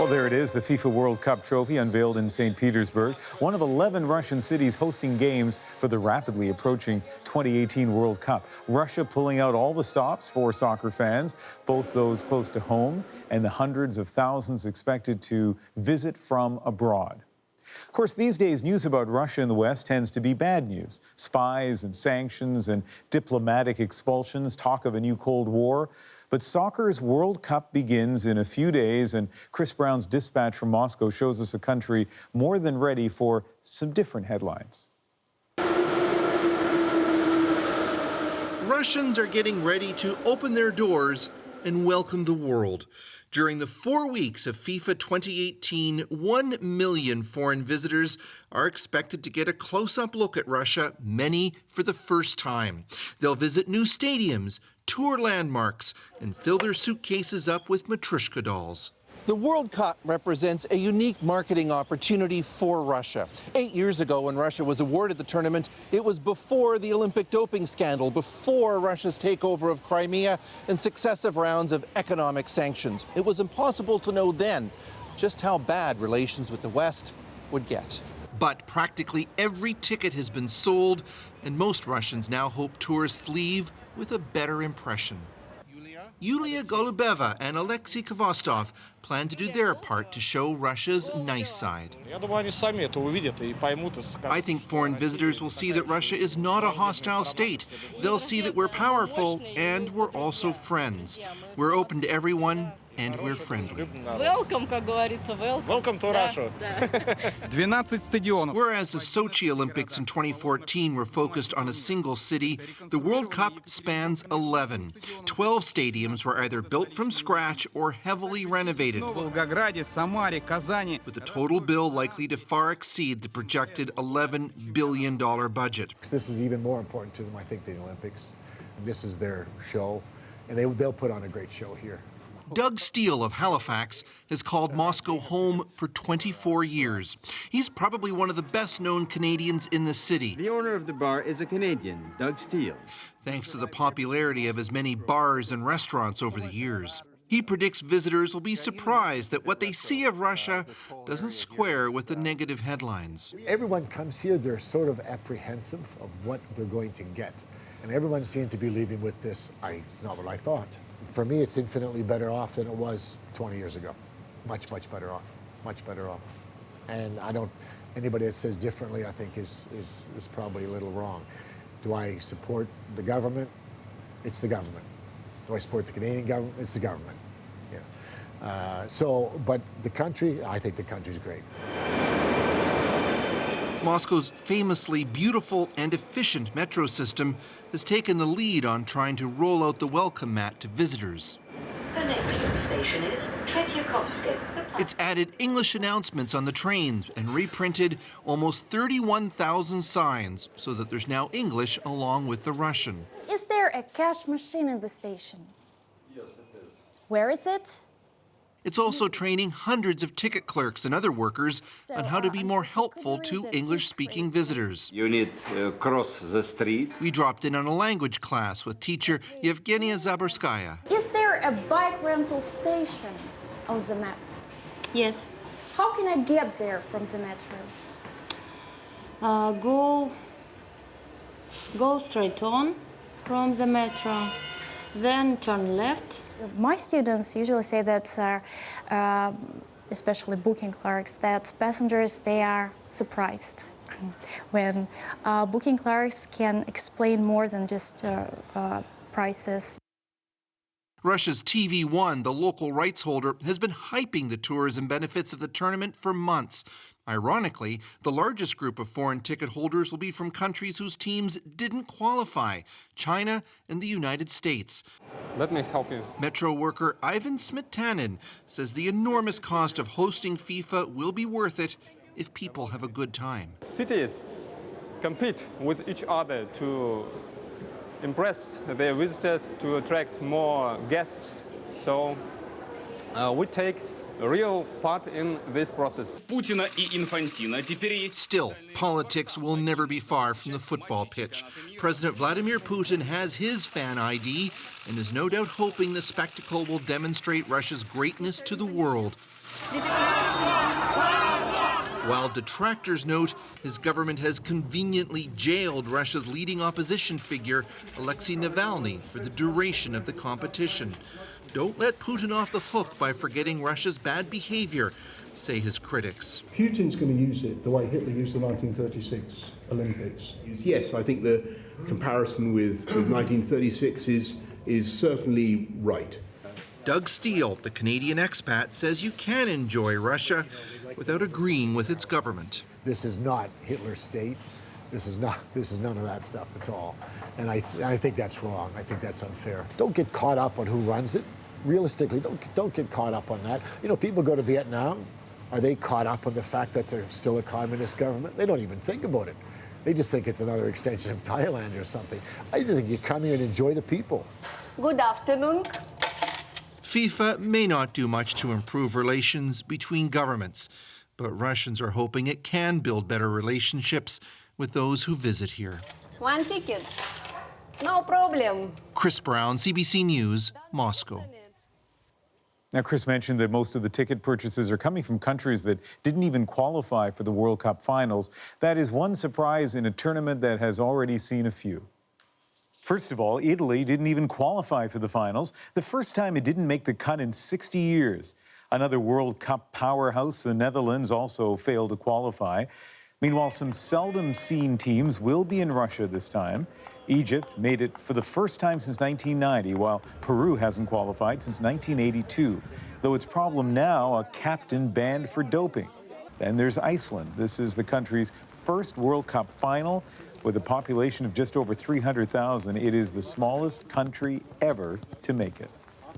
there it is, the FIFA World Cup trophy unveiled in St. Petersburg, one of 11 Russian cities hosting games for the rapidly approaching 2018 World Cup. Russia pulling out all the stops for soccer fans, both those close to home and the hundreds of thousands expected to visit from abroad. Of course, these days, news about Russia in the West tends to be bad news. Spies and sanctions and diplomatic expulsions, talk of a new Cold War. But soccer's World Cup begins in a few days, and Chris Brown's dispatch from Moscow shows us a country more than ready for some different headlines. Russians are getting ready to open their doors and welcome the world. During the 4 weeks of FIFA 2018, 1 million foreign visitors are expected to get a close-up look at Russia, many for the first time. They'll visit new stadiums, tour landmarks, and fill their suitcases up with Matryoshka dolls. The World Cup represents a unique marketing opportunity for Russia. 8 years ago, when Russia was awarded the tournament, it was before the Olympic doping scandal, before Russia's takeover of Crimea and successive rounds of economic sanctions. It was impossible to know then just how bad relations with the West would get. But practically every ticket has been sold, and most Russians now hope tourists leave with a better impression. Yulia Golubeva and Alexei Kvostov plan to do their part to show Russia's nice side. I think foreign visitors will see that Russia is not a hostile state. They'll see that we're powerful and we're also friends. We're open to everyone and we're friendly. Welcome, как говорится, welcome. Welcome to Russia. 12 стадионов. Whereas the Sochi Olympics in 2014 were focused on a single city, the World Cup spans 11. 12 stadiums were either built from scratch or heavily renovated, В Волгограде, Самаре, Казани. with a total bill likely to far exceed the projected $11 billion budget. This is even more important to them, I think, than the Olympics. This is their show, and they'll put on a great show here. Doug Steele of Halifax has called Moscow home for 24 years. He's probably one of the best-known Canadians in the city. The owner of the bar is a Canadian, Doug Steele. Thanks to the popularity of his many bars and restaurants over the years. He predicts visitors will be surprised that what they see of Russia doesn't square with the negative headlines. Everyone comes here, they're sort of apprehensive of what they're going to get. And everyone seemed to be leaving with this, it's not what I thought. For me, it's infinitely better off than it was 20 years ago. Much, much better off. Much better off. And anybody that says differently, I think, is probably a little wrong. Do I support the government? It's the government. Do I support the Canadian government? It's the government. Yeah. But the country, I think the country's great. Moscow's famously beautiful and efficient metro system has taken the lead on trying to roll out the welcome mat to visitors. The next station is Tretyakovsky. It's added English announcements on the trains and reprinted almost 31,000 signs so that there's now English along with the Russian. Is there a cash machine in the station? Yes, it is. Where is it? It's also training hundreds of ticket clerks and other workers on how to be more helpful to English-speaking visitors. You need to cross the street. We dropped in on a language class with teacher Yevgenia Zaborskaya. Is there a bike rental station on the map? Yes. How can I get there from the metro? Go straight on from the metro, then turn left. My students usually say that, especially booking clerks, that passengers, they are surprised when booking clerks can explain more than just prices. Russia's TV1, the local rights holder, has been hyping the tourism benefits of the tournament for months. Ironically, the largest group of foreign ticket holders will be from countries whose teams didn't qualify, China and the United States. Let me help you. Metro worker Ivan Smetanin says the enormous cost of hosting FIFA will be worth it if people have a good time. Cities compete with each other to impress their visitors, to attract more guests. So we take a real part in this process. Still, politics will never be far from the football pitch. President Vladimir Putin has his fan ID and is no doubt hoping the spectacle will demonstrate Russia's greatness to the world. While detractors note his government has conveniently jailed Russia's leading opposition figure, Alexei Navalny, for the duration of the competition. Don't let Putin off the hook by forgetting Russia's bad behavior, say his critics. Putin's going to use it the way Hitler used the 1936 Olympics. Yes, I think the comparison with 1936 is certainly right. Doug Steele, the Canadian expat, says you can enjoy Russia without agreeing with its government. This is not Hitler's state. This is none of that stuff at all. And I think that's wrong. I think that's unfair. Don't get caught up on who runs it. Realistically, don't get caught up on that. You know, people go to Vietnam. Are they caught up on the fact that they're still a communist government? They don't even think about it. They just think it's another extension of Thailand or something. I just think you come here and enjoy the people. Good afternoon. FIFA may not do much to improve relations between governments, but Russians are hoping it can build better relationships with those who visit here. One ticket. No problem. Chris Brown, CBC News, Moscow. Now, Chris mentioned that most of the ticket purchases are coming from countries that didn't even qualify for the World Cup finals. That is one surprise in a tournament that has already seen a few. First of all, Italy didn't even qualify for the finals, the first time it didn't make the cut in 60 years. Another World Cup powerhouse, the Netherlands, also failed to qualify. Meanwhile, some seldom-seen teams will be in Russia this time. Egypt made it for the first time since 1990, while Peru hasn't qualified since 1982. Though its problem now, a captain banned for doping. Then there's Iceland. This is the country's first World Cup final. With a population of just over 300,000, it is the smallest country ever to make it.